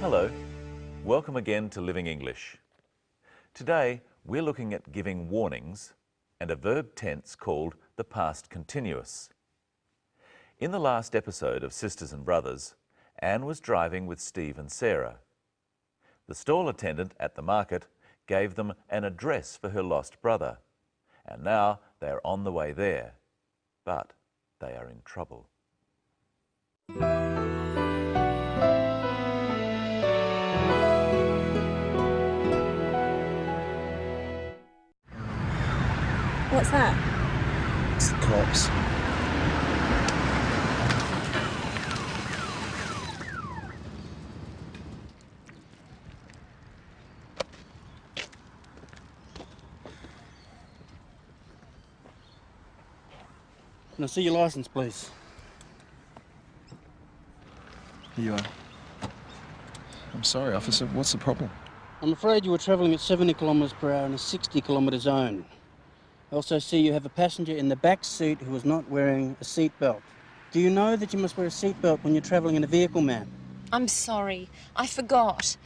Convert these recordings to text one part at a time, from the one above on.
Hello, welcome again to Living English. Today we're looking at giving warnings and a verb tense called the past continuous. In the last episode of Sisters and Brothers, Anne was driving with Steve and Sarah. The stall attendant at the market gave them an address for her lost brother, and now they are on the way there, but they are in trouble. What's that? It's the cops. Can I see your license, please? Here you are. I'm sorry, officer. What's the problem? I'm afraid you were travelling at 70 kilometres per hour in a 60-kilometre zone. I also see you have a passenger in the back seat who is not wearing a seatbelt. Do you know that you must wear a seatbelt when you're travelling in a vehicle, ma'am? I'm sorry, I forgot.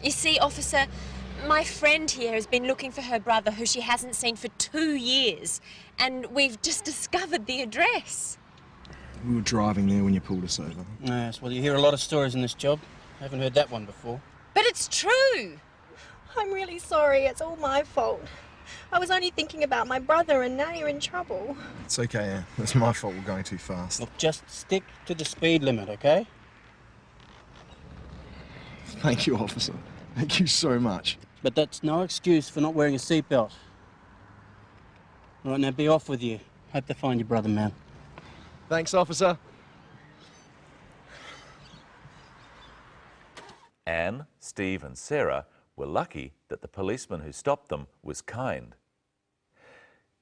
You see, officer, my friend here has been looking for her brother who she hasn't seen for 2 years, and we've just discovered the address. We were driving there when you pulled us over. Yes, well, you hear a lot of stories in this job. I haven't heard that one before. But it's true. I'm really sorry, it's all my fault. I was only thinking about my brother and now you're in trouble. It's okay, Anne. It's my fault we're going too fast. Look, just stick to the speed limit, okay? Thank you, officer. Thank you so much. But that's no excuse for not wearing a seatbelt. All right, now be off with you. Hope to find your brother, man. Thanks, officer. Anne, Steve and Sarah were lucky that the policeman who stopped them was kind.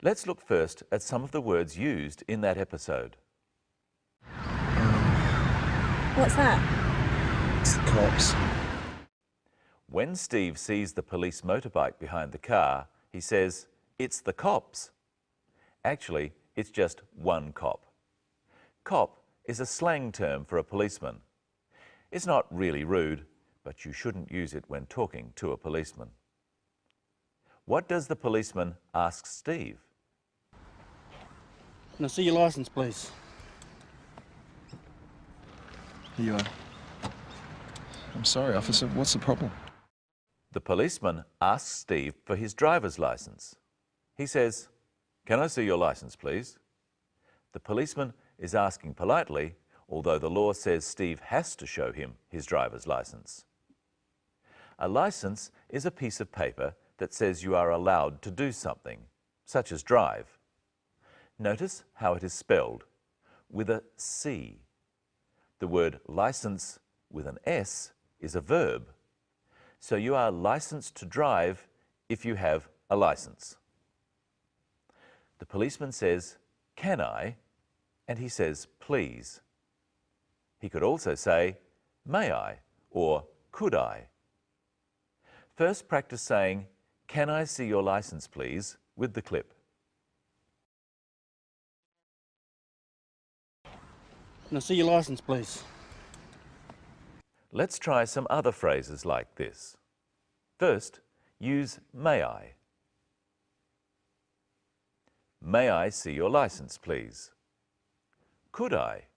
Let's look first at some of the words used in that episode. What's that? It's the cops. When Steve sees the police motorbike behind the car, he says, "It's the cops." Actually, it's just one cop. Cop is a slang term for a policeman. It's not really rude, but you shouldn't use it when talking to a policeman. What does the policeman ask Steve? Can I see your license, please? Here you are. I'm sorry, officer. What's the problem? The policeman asks Steve for his driver's license. He says, "Can I see your license, please?" The policeman is asking politely, although the law says Steve has to show him his driver's license. A license is a piece of paper that says you are allowed to do something, such as drive. Notice how it is spelled, with a C. The word license with an S is a verb. So you are licensed to drive if you have a license. The policeman says, "Can I?" and he says, "Please." He could also say, "May I?" or "Could I?" First practice saying, "Can I see your license, please?" with the clip. Can I see your license, please? Let's try some other phrases like this. First, use "May I?" "May I see your license, please?" "Could I?"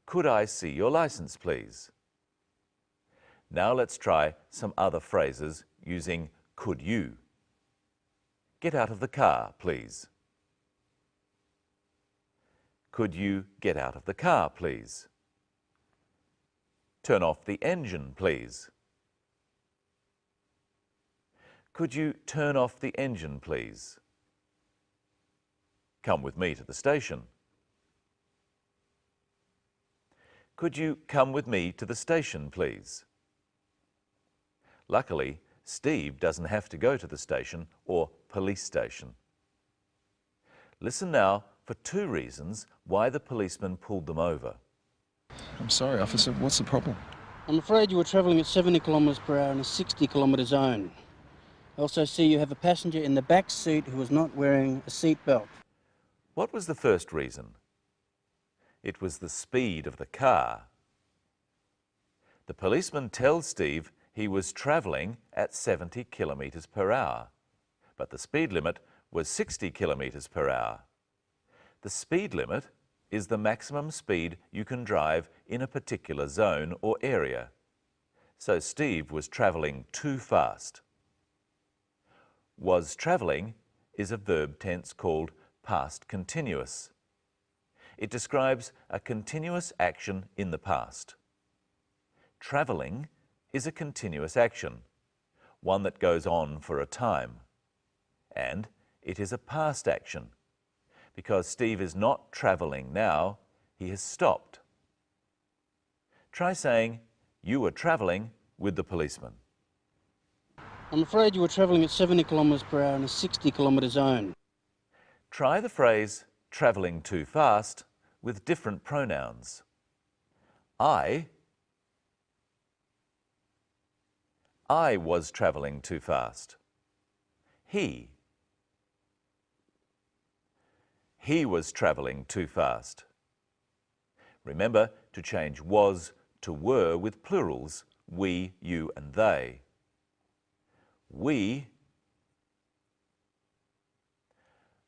"Could I see your license, please?" Now let's try some other phrases using "could you?" "Get out of the car, please." "Could you get out of the car, please?" "Turn off the engine, please." "Could you turn off the engine, please?" "Come with me to the station." "Could you come with me to the station, please?" Luckily, Steve doesn't have to go to the station or police station. Listen now for 2 reasons why the policeman pulled them over. I'm sorry, officer. What's the problem? I'm afraid you were travelling at 70 kilometres per hour in a 60-kilometre zone. I also see you have a passenger in the back seat who is not wearing a seatbelt. What was the first reason? It was the speed of the car. The policeman tells Steve he was travelling at 70 kilometres per hour, but the speed limit was 60 kilometres per hour. The speed limit is the maximum speed you can drive in a particular zone or area. So Steve was travelling too fast. Was travelling is a verb tense called past continuous. It describes a continuous action in the past. Travelling is a continuous action, one that goes on for a time. And it is a past action. Because Steve is not travelling now, he has stopped. Try saying, you were travelling with the policeman. I'm afraid you were travelling at 70 kilometres per hour in a 60 kilometre zone. Try the phrase, travelling too fast, with different pronouns. I was travelling too fast. He was travelling too fast. Remember to change was to were with plurals, we, you and they. We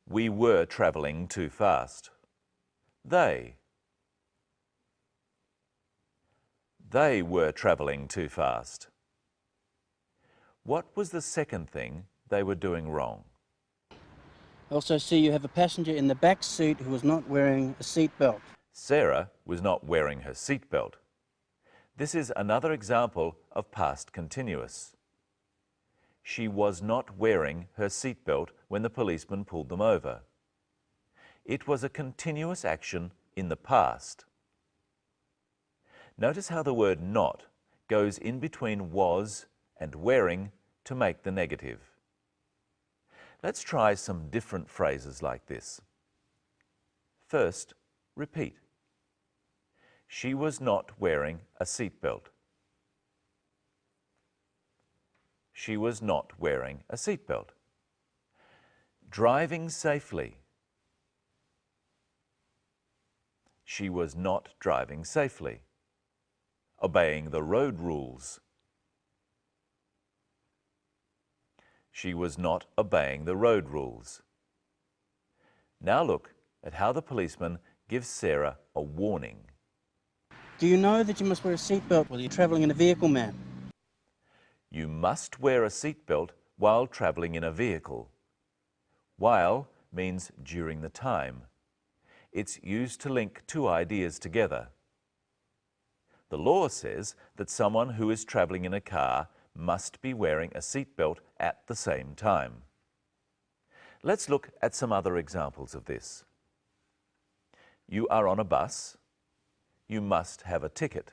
were travelling too fast. They were travelling too fast. What was the second thing they were doing wrong? I also see you have a passenger in the back seat who was not wearing a seat belt. Sarah was not wearing her seatbelt. This is another example of past continuous. She was not wearing her seatbelt when the policeman pulled them over. It was a continuous action in the past. Notice how the word not goes in between was and wearing to make the negative. Let's try some different phrases like this. First, repeat. She was not wearing a seatbelt. She was not wearing a seatbelt. Driving safely. She was not driving safely. Obeying the road rules. She was not obeying the road rules. Now look at how the policeman gives Sarah a warning. Do you know that you must wear a seatbelt while you're travelling in a vehicle, ma'am? You must wear a seatbelt while travelling in a vehicle. While means during the time. It's used to link two ideas together. The law says that someone who is travelling in a car must be wearing a seatbelt at the same time. Let's look at some other examples of this. You are on a bus. You must have a ticket.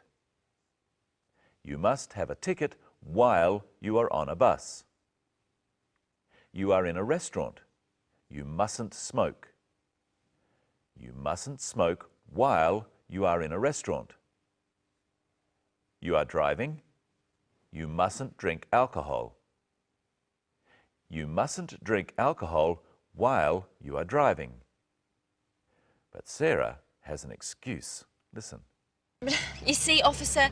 You must have a ticket while you are on a bus. You are in a restaurant. You mustn't smoke. You mustn't smoke while you are in a restaurant. You are driving. You mustn't drink alcohol. You mustn't drink alcohol while you are driving. But Sarah has an excuse. Listen. You see, officer,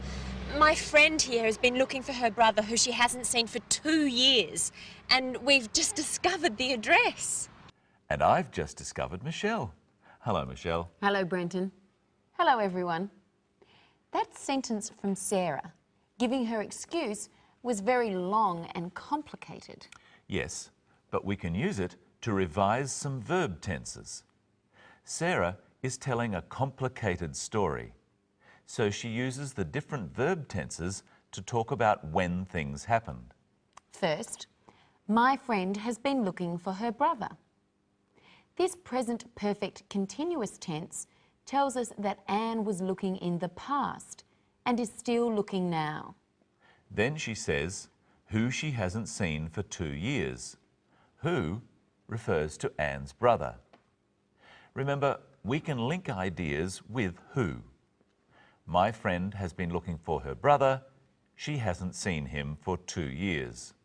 my friend here has been looking for her brother who she hasn't seen for 2 years, and we've just discovered the address. And I've just discovered Michelle. Hello, Michelle. Hello, Brenton. Hello, everyone. That sentence from Sarah, giving her excuse, was very long and complicated. Yes, but we can use it to revise some verb tenses. Sarah is telling a complicated story, so she uses the different verb tenses to talk about when things happened. First, my friend has been looking for her brother. This present perfect continuous tense tells us that Anne was looking in the past and is still looking now. Then she says who she hasn't seen for 2 years. Who refers to Anne's brother. Remember, we can link ideas with who. My friend has been looking for her brother. She hasn't seen him for 2 years.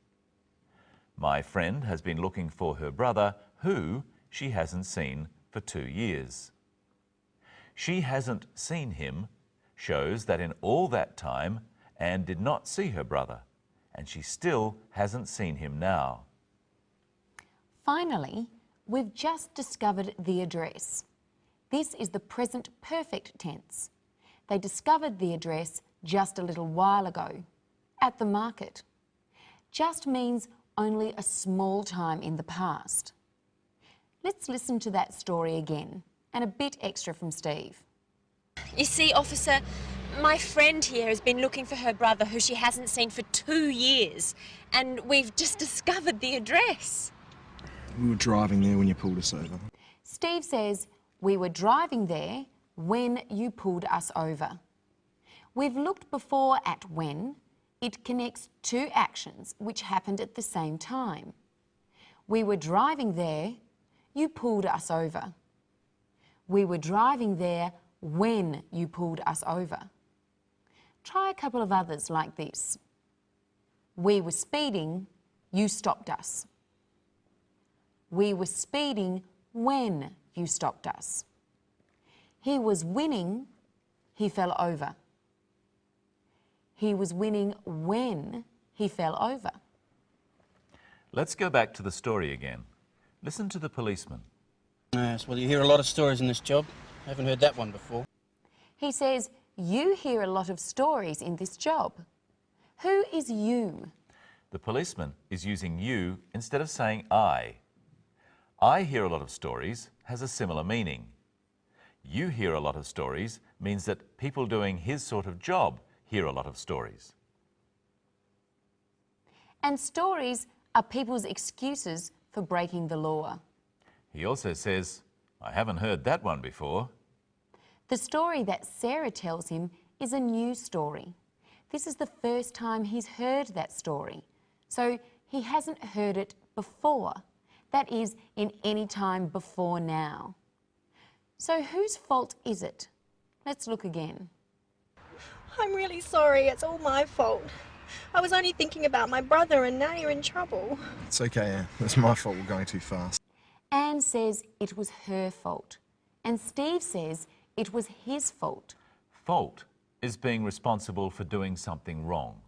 My friend has been looking for her brother, who she hasn't seen for 2 years. She hasn't seen him shows that in all that time, Anne did not see her brother, and she still hasn't seen him now. Finally, we've just discovered the address. This is the present perfect tense. They discovered the address just a little while ago, at the market. Just means only a small time in the past. Let's listen to that story again, and a bit extra from Steve. You see, officer, my friend here has been looking for her brother who she hasn't seen for 2 years, and we've just discovered the address. We were driving there when you pulled us over. Steve says, we were driving there when you pulled us over. We've looked before at when. It connects two actions which happened at the same time. We were driving there, you pulled us over. We were driving there when you pulled us over. Try a couple of others like this. We were speeding, you stopped us. We were speeding when you stopped us. He was winning, he fell over. He was winning when he fell over. Let's go back to the story again. Listen to the policeman. Yes, well, you hear a lot of stories in this job. I haven't heard that one before. He says, you hear a lot of stories in this job. Who is you? The policeman is using you instead of saying I. I hear a lot of stories has a similar meaning. You hear a lot of stories means that people doing his sort of job hear a lot of stories. And stories are people's excuses for breaking the law. He also says, I haven't heard that one before. The story that Sarah tells him is a new story. This is the first time he's heard that story, so he hasn't heard it before. That is, in any time before now. So whose fault is it? Let's look again. I'm really sorry, it's all my fault. I was only thinking about my brother and now you're in trouble. It's okay, Anne. It's my fault we're going too fast. Anne says it was her fault, and Steve says it was his fault. Fault is being responsible for doing something wrong.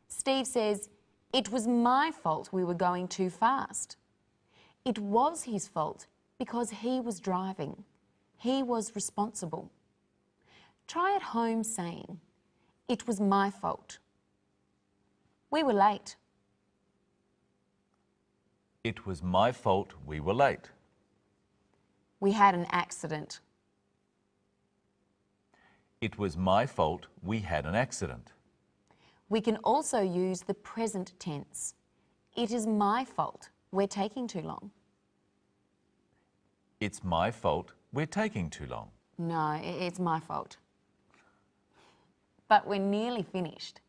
Steve says it was my fault we were going too fast. It was his fault because he was driving. He was responsible. Try at home saying, it was my fault. We were late. It was my fault we were late. We had an accident. It was my fault we had an accident. We can also use the present tense. It is my fault we're taking too long. It's my fault we're taking too long. No, it's my fault. But we're nearly finished.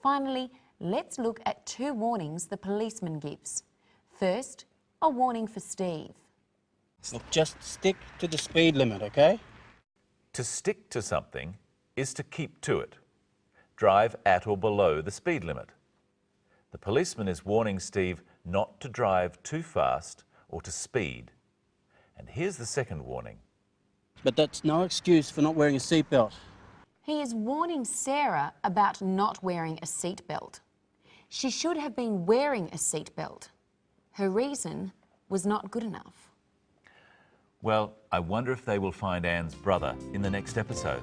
Finally, let's look at two warnings the policeman gives. First, a warning for Steve. Look, just stick to the speed limit, okay? To stick to something is to keep to it. Drive at or below the speed limit. The policeman is warning Steve not to drive too fast or to speed. And here's the second warning. But that's no excuse for not wearing a seatbelt. He is warning Sarah about not wearing a seatbelt. She should have been wearing a seatbelt. Her reason was not good enough. Well, I wonder if they will find Anne's brother in the next episode.